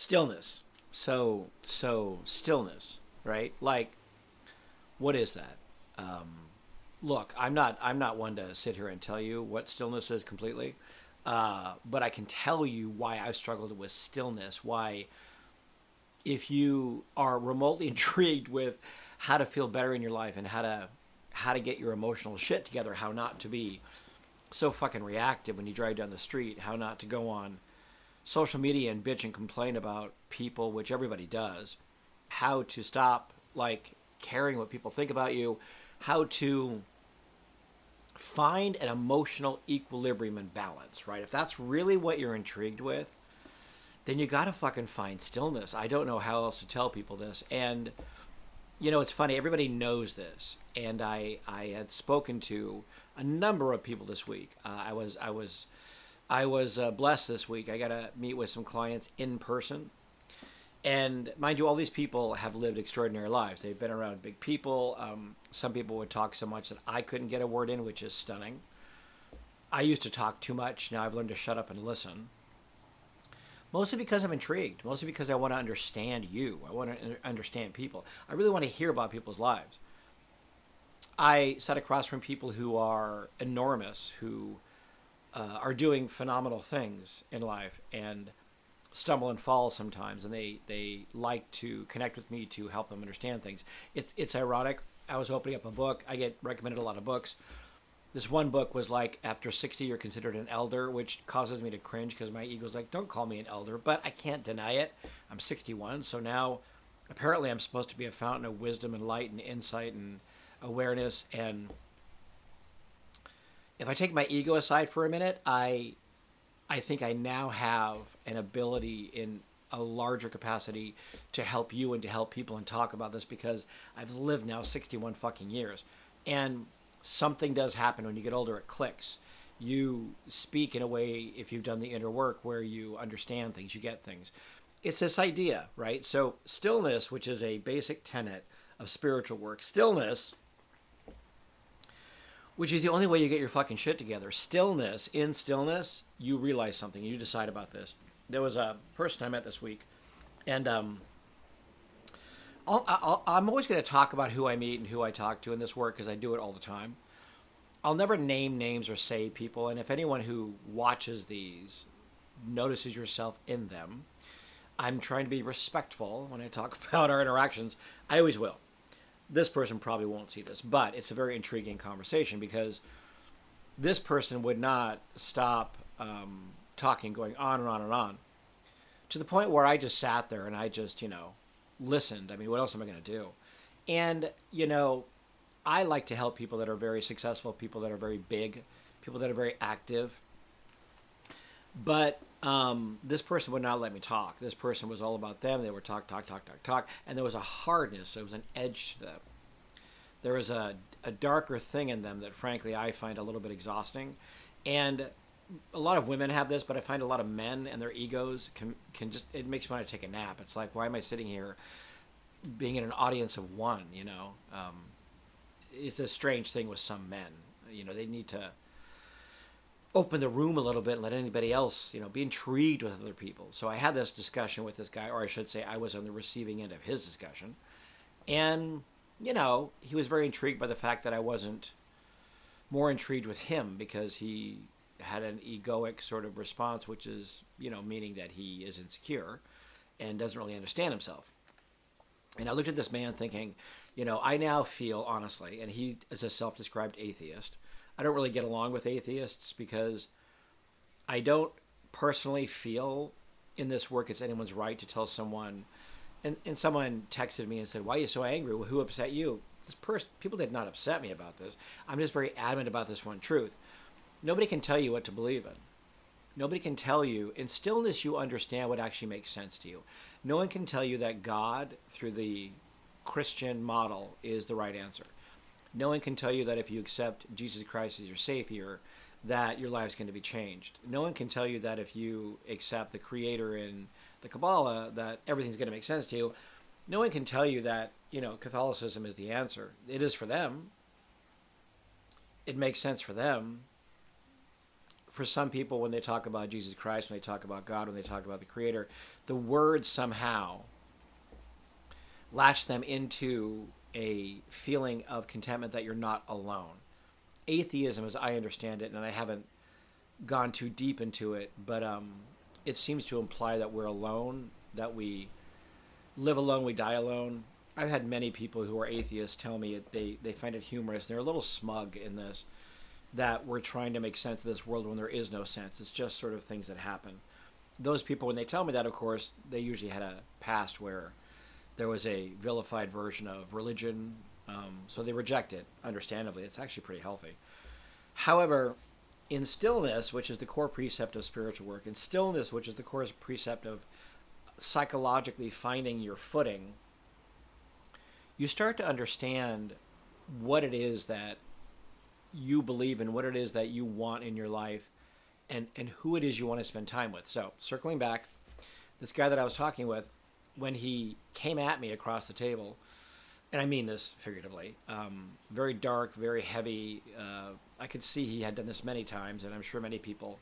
Stillness. So stillness, right? Like, what is that? Look, I'm not one to sit here and tell you what stillness is completely, but I can tell you why I've struggled with stillness. Why, if you are remotely intrigued with how to feel better in your life and how to get your emotional shit together, how not to be so fucking reactive when you drive down the street, how not to go on social media and bitch and complain about people, which everybody does, how to stop like caring what people think about you, how to find an emotional equilibrium and balance, right? If that's really what you're intrigued with, then you got to fucking find stillness. I don't know how else to tell people this. And it's funny, everybody knows this. And I had spoken to a number of people this week. I was blessed this week. I got to meet with some clients in person. And mind you, all these people have lived extraordinary lives. They've been around big people. Some people would talk so much that I couldn't get a word in, which is stunning. I used to talk too much. Now I've learned to shut up and listen. Mostly because I'm intrigued. Mostly because I want to understand you. I want to understand people. I really want to hear about people's lives. I sat across from people who are enormous, who are doing phenomenal things in life and stumble and fall sometimes, and they like to connect with me to help them understand things. It's ironic. I was opening up a book. I get recommended a lot of books. This one book was like, after 60, you're considered an elder, which causes me to cringe because my ego's like, don't call me an elder, but I can't deny it. I'm 61, so now apparently I'm supposed to be a fountain of wisdom and light and insight and awareness. And if I take my ego aside for a minute, I think I now have an ability in a larger capacity to help you and to help people and talk about this because I've lived now 61 fucking years. And something does happen when you get older. It clicks. You speak in a way, if you've done the inner work, where you understand things, you get things. It's this idea, right? So stillness, which is a basic tenet of spiritual work, stillness, which is the only way you get your fucking shit together. Stillness, in stillness, you realize something. You decide about this. There was a person I met this week, and I'm always going to talk about who I meet and who I talk to in this work because I do it all the time. I'll never name names or say people, and if anyone who watches these notices yourself in them, I'm trying to be respectful when I talk about our interactions. I always will. This person probably won't see this, but it's a very intriguing conversation because this person would not stop talking, going on and on and on, to the point where I just sat there and I just, listened. I mean, what else am I going to do? And, I like to help people that are very successful, people that are very big, people that are very active. But this person would not let me talk. This person was all about them. They were talk, talk, talk, talk, talk. And there was a hardness. There was an edge to them. There was a darker thing in them that, frankly, I find a little bit exhausting. And a lot of women have this, but I find a lot of men and their egos can just, it makes me want to take a nap. It's like, why am I sitting here being in an audience of one, It's a strange thing with some men. They need to open the room a little bit and let anybody else, be intrigued with other people. So I had this discussion with this guy, or I should say I was on the receiving end of his discussion. And, he was very intrigued by the fact that I wasn't more intrigued with him because he had an egoic sort of response, which is, meaning that he is insecure and doesn't really understand himself. And I looked at this man thinking, I now feel, honestly, and he is a self-described atheist. I don't really get along with atheists because I don't personally feel in this work it's anyone's right to tell someone. And someone texted me and said, why are you so angry? Well, who upset you? People did not upset me about this. I'm just very adamant about this one truth. Nobody can tell you what to believe in. Nobody can tell you. In stillness, you understand what actually makes sense to you. No one can tell you that God, through the Christian model, is the right answer. No one can tell you that if you accept Jesus Christ as your Savior, that your life's going to be changed. No one can tell you that if you accept the Creator in the Kabbalah, that everything's going to make sense to you. No one can tell you that, Catholicism is the answer. It is for them. It makes sense for them. for some people, when they talk about Jesus Christ, when they talk about God, when they talk about the Creator, the word somehow latch them into a feeling of contentment that you're not alone. Atheism, as I understand it, and I haven't gone too deep into it, but it seems to imply that we're alone, that we live alone, we die alone. I've had many people who are atheists tell me they find it humorous. They're a little smug in this, that we're trying to make sense of this world when there is no sense. It's just sort of things that happen. Those people, when they tell me that, of course, they usually had a past where there was a vilified version of religion, so they reject it, understandably. It's actually pretty healthy. However, in stillness, which is the core precept of spiritual work, in stillness, which is the core precept of psychologically finding your footing, you start to understand what it is that you believe in, what it is that you want in your life, and who it is you want to spend time with. So, circling back, this guy that I was talking with, when he came at me across the table, and I mean this figuratively, very dark, very heavy. I could see he had done this many times, and I'm sure many people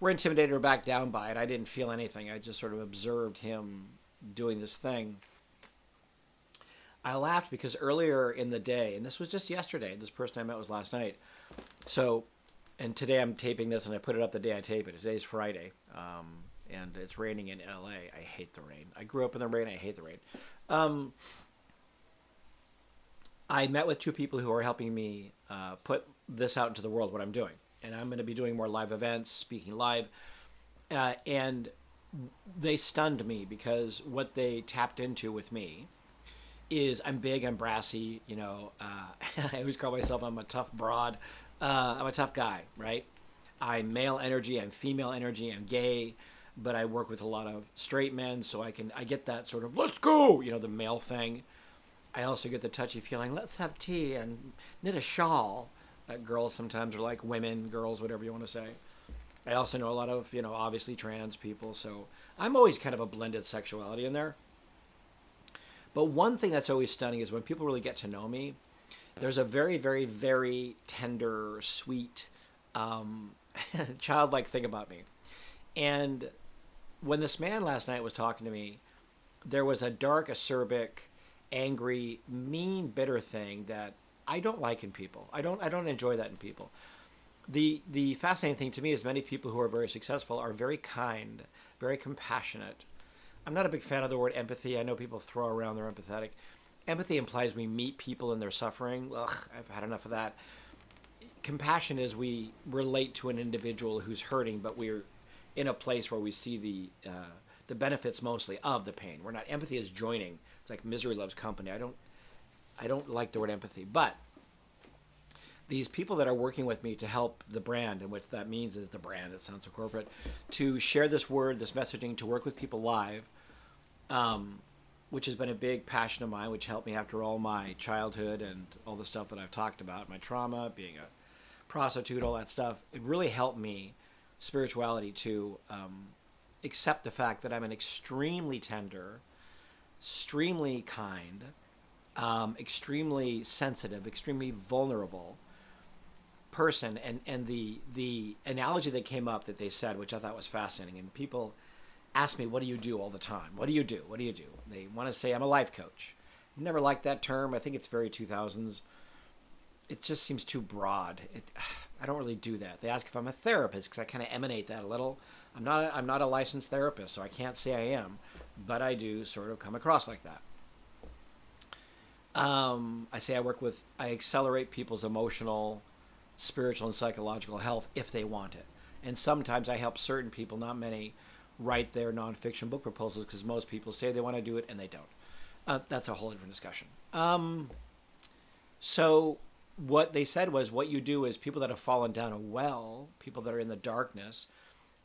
were intimidated or backed down by it. I didn't feel anything. I just sort of observed him doing this thing. I laughed because earlier in the day, and this was just yesterday, this person I met was last night. So, and today I'm taping this, and I put it up the day I tape it. Today's Friday, and it's raining in LA. I hate the rain. I grew up in the rain. I hate the rain. I met with two people who are helping me put this out into the world, what I'm doing. And I'm going to be doing more live events, speaking live. And they stunned me because what they tapped into with me is I'm big, I'm brassy, I always call myself, I'm a tough broad. I'm a tough guy, right? I'm male energy, I'm female energy, I'm gay, but I work with a lot of straight men, so I get that sort of, let's go, the male thing. I also get the touchy feeling, let's have tea and knit a shawl. That girls sometimes are like women, girls, whatever you want to say. I also know a lot of, obviously trans people, so I'm always kind of a blended sexuality in there. But one thing that's always stunning is when people really get to know me, there's a very, very, very tender, sweet, childlike thing about me. And when this man last night was talking to me, there was a dark, acerbic, angry, mean, bitter thing that I don't like in people. I don't enjoy that in people. The fascinating thing to me is many people who are very successful are very kind, very compassionate. I'm not a big fan of the word empathy. I know people throw around they're empathetic. Empathy implies we meet people in their suffering. Ugh, I've had enough of that. Compassion is we relate to an individual who's hurting, but we're in a place where we see the benefits mostly of the pain. We're not, empathy is joining. It's like misery loves company. I don't like the word empathy, but these people that are working with me to help the brand, and what that means is the brand, it sounds so corporate, to share this word, this messaging, to work with people live, which has been a big passion of mine, which helped me after all my childhood and all the stuff that I've talked about, my trauma, being a prostitute, all that stuff. It really helped me, spirituality, to accept the fact that I'm an extremely tender, extremely kind, extremely sensitive, extremely vulnerable person. And the analogy that came up that they said, which I thought was fascinating, and people ask me, what do you do all the time? What do you do? What do you do? They want to say, I'm a life coach. Never liked that term. I think it's very 2000s. It just seems too broad. I don't really do that. They ask if I'm a therapist because I kind of emanate that a little. I'm not a licensed therapist, so I can't say I am, but I do sort of come across like that. I say I accelerate people's emotional, spiritual, and psychological health if they want it. And sometimes I help certain people, not many, write their nonfiction book proposals because most people say they want to do it and they don't. That's a whole different discussion. So what they said was, what you do is people that have fallen down a well, people that are in the darkness,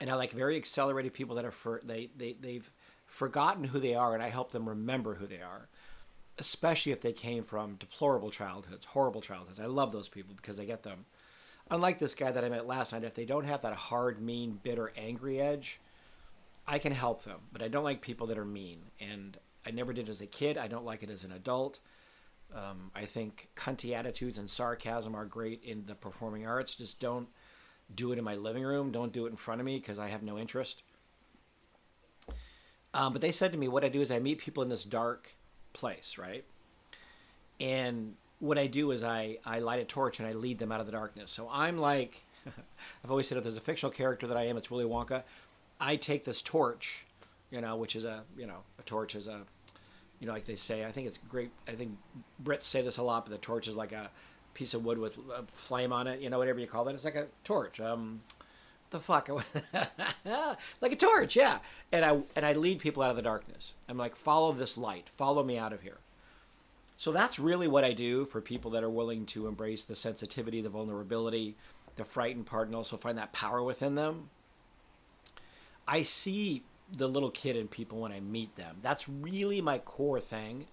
and I like very accelerated people that are they've forgotten who they are, and I help them remember who they are, especially if they came from deplorable childhoods, horrible childhoods. I love those people because I get them. Unlike this guy that I met last night, if they don't have that hard, mean, bitter, angry edge, I can help them. But I don't like people that are mean, and I never did as a kid. I don't like it as an adult. I think cunty attitudes and sarcasm are great in the performing arts. Just don't do it in my living room. Don't do it in front of me because I have no interest. But they said to me, what I do is I meet people in this dark place, right? And what I do is I light a torch and I lead them out of the darkness. So I'm like, I've always said if there's a fictional character that I am, it's Willy Wonka. I take this torch, which is a torch is a, like they say, I think it's great. I think Brits say this a lot, but the torch is like a piece of wood with a flame on it, whatever you call that. It's like a torch. The fuck? Like a torch, yeah. And I lead people out of the darkness. I'm like, follow this light. Follow me out of here. So that's really what I do for people that are willing to embrace the sensitivity, the vulnerability, the frightened part, and also find that power within them. I see the little kid in people when I meet them. That's really my core thing.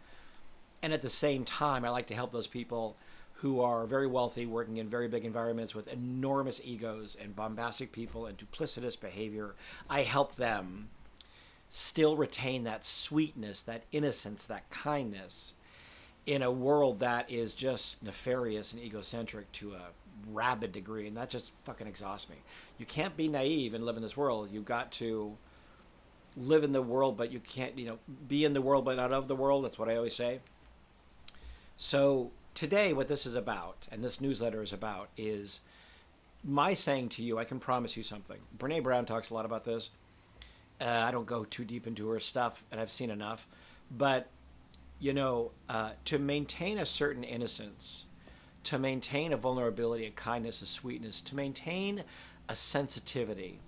And at the same time, I like to help those people who are very wealthy, working in very big environments with enormous egos and bombastic people and duplicitous behavior. I help them still retain that sweetness, that innocence, that kindness in a world that is just nefarious and egocentric to a rabid degree. And that just fucking exhausts me. You can't be naive and live in this world. You've got to live in the world, but you can't, be in the world, but not of the world. That's what I always say. So today, what this is about, and this newsletter is about, is my saying to you, I can promise you something. Brene Brown talks a lot about this. I don't go too deep into her stuff, and I've seen enough. But, to maintain a certain innocence, to maintain a vulnerability, a kindness, a sweetness, to maintain a sensitivity,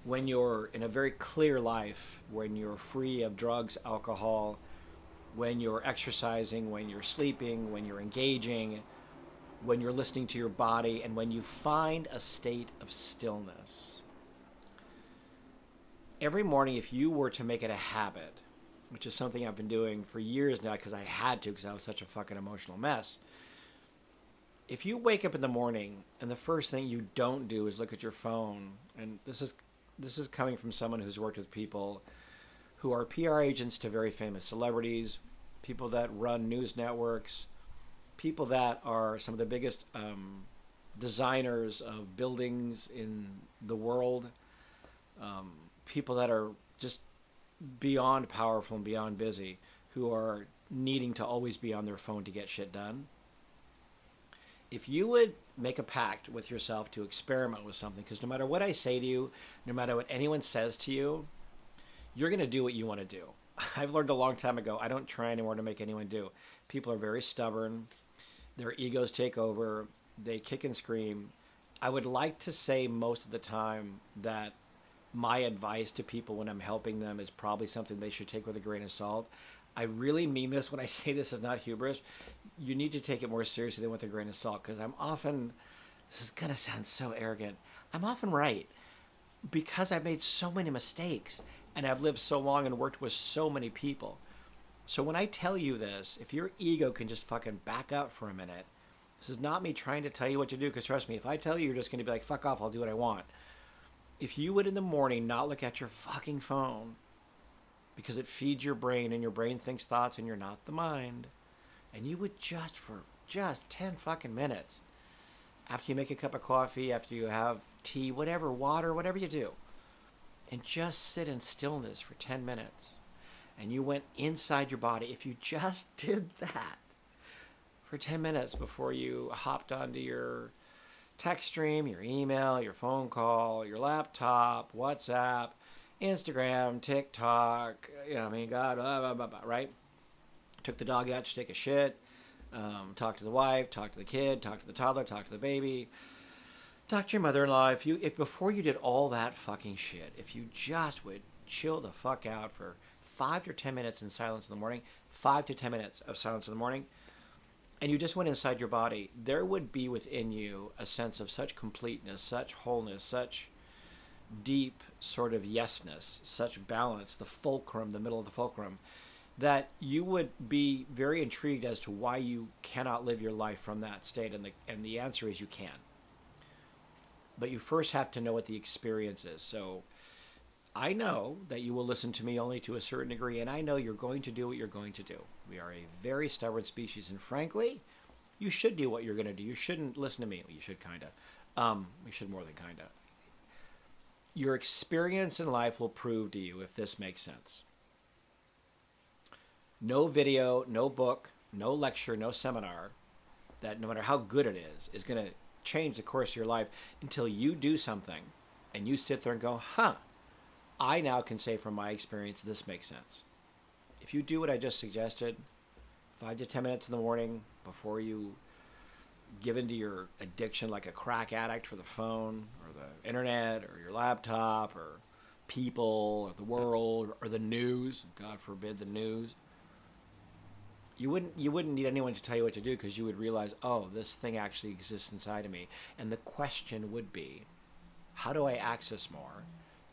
when you're in a very clear life, when you're free of drugs, alcohol, when you're exercising, when you're sleeping, when you're engaging, when you're listening to your body, and when you find a state of stillness. Every morning, if you were to make it a habit, which is something I've been doing for years now because I had to because I was such a fucking emotional mess. If you wake up in the morning and the first thing you don't do is look at your phone, and this is coming from someone who's worked with people who are PR agents to very famous celebrities, people that run news networks, people that are some of the biggest designers of buildings in the world, people that are just beyond powerful and beyond busy, who are needing to always be on their phone to get shit done. If you would make a pact with yourself to experiment with something, because no matter what I say to you, no matter what anyone says to you, you're going to do what you want to do. I've learned a long time ago, I don't try anymore to make anyone do. People are very stubborn. Their egos take over. They kick and scream. I would like to say most of the time that my advice to people when I'm helping them is probably something they should take with a grain of salt. I really mean this when I say this is not hubris. You need to take it more seriously than with a grain of salt, because I'm often, this is going to sound so arrogant, I'm often right because I've made so many mistakes and I've lived so long and worked with so many people. So when I tell you this, if your ego can just fucking back up for a minute, this is not me trying to tell you what to do, because trust me, if I tell you, you're just going to be like, fuck off, I'll do what I want. If you would in the morning not look at your fucking phone, because it feeds your brain and your brain thinks thoughts and you're not the mind, and you would just for 10 fucking minutes, after you make a cup of coffee, after you have tea, whatever, water, whatever you do, and just sit in stillness for 10 minutes, and you went inside your body, if you just did that for 10 minutes before you hopped onto your text stream, your email, your phone call, your laptop, WhatsApp, Instagram, TikTok, God, blah, blah, blah, blah, right? Took the dog out to take a shit, talk to the wife, talk to the kid, talk to the toddler, talk to the baby, talk to your mother-in-law. If before you did all that fucking shit, if you just would chill the fuck out for 5 to 10 minutes in silence in the morning, 5 to 10 minutes of silence in the morning, and you just went inside your body, there would be within you a sense of such completeness, such wholeness, such deep sort of yesness, such balance, the fulcrum, the middle of the fulcrum, that you would be very intrigued as to why you cannot live your life from that state. And the answer is you can. But you first have to know what the experience is. So I know that you will listen to me only to a certain degree, and I know you're going to do what you're going to do. We are a very stubborn species, and frankly, you should do what you're going to do. You shouldn't listen to me. Well, you should kind of. We should more than kinda. Your experience in life will prove to you if this makes sense. No video, no book, no lecture, no seminar that no matter how good it is going to change the course of your life until you do something and you sit there and go, huh, I now can say from my experience, this makes sense. If you do what I just suggested, 5 to 10 minutes in the morning before you give into your addiction like a crack addict for the phone or the internet or your laptop or people or the world or the news, God forbid the news, you wouldn't need anyone to tell you what to do because you would realize, oh, this thing actually exists inside of me. And the question would be, how do I access more?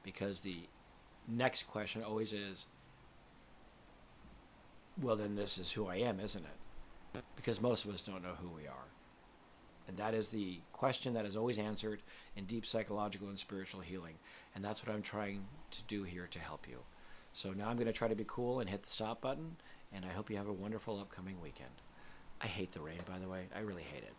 Because the next question always is, well, then this is who I am, isn't it? Because most of us don't know who we are. And that is the question that is always answered in deep psychological and spiritual healing. And that's what I'm trying to do here to help you. So now I'm going to try to be cool and hit the stop button. And I hope you have a wonderful upcoming weekend. I hate the rain, by the way. I really hate it.